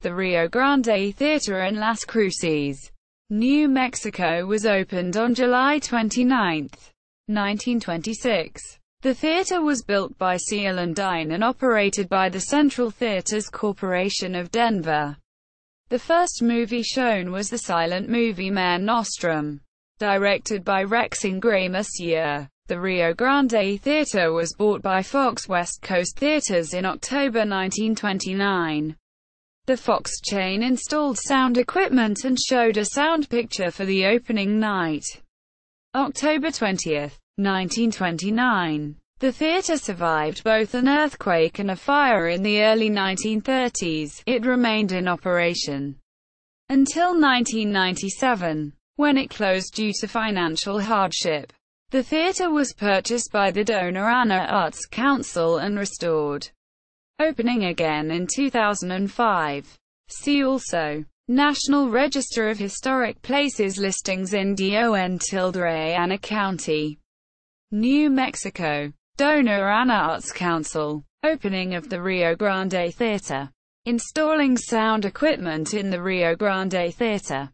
The Rio Grande Theatre in Las Cruces, New Mexico was opened on July 29, 1926. The theater was built by Seale and Dyne and operated by the Central Theaters Corporation of Denver. The first movie shown was the silent movie Mare Nostrum, directed by Rex Ingram. The Rio Grande Theatre was bought by Fox West Coast Theaters in October 1929. The Fox chain installed sound equipment and showed a sound picture for the opening night, October 20, 1929. The theater survived both an earthquake and a fire in the early 1930s. It remained in operation until 1997, when it closed due to financial hardship. The theater was purchased by the Dona Ana Arts Council and restored, opening again in 2005. See also: National Register of Historic Places listings in Dona Ana County, New Mexico. Dona Ana Arts Council. Opening of the Rio Grande Theatre. Installing sound equipment in the Rio Grande Theatre.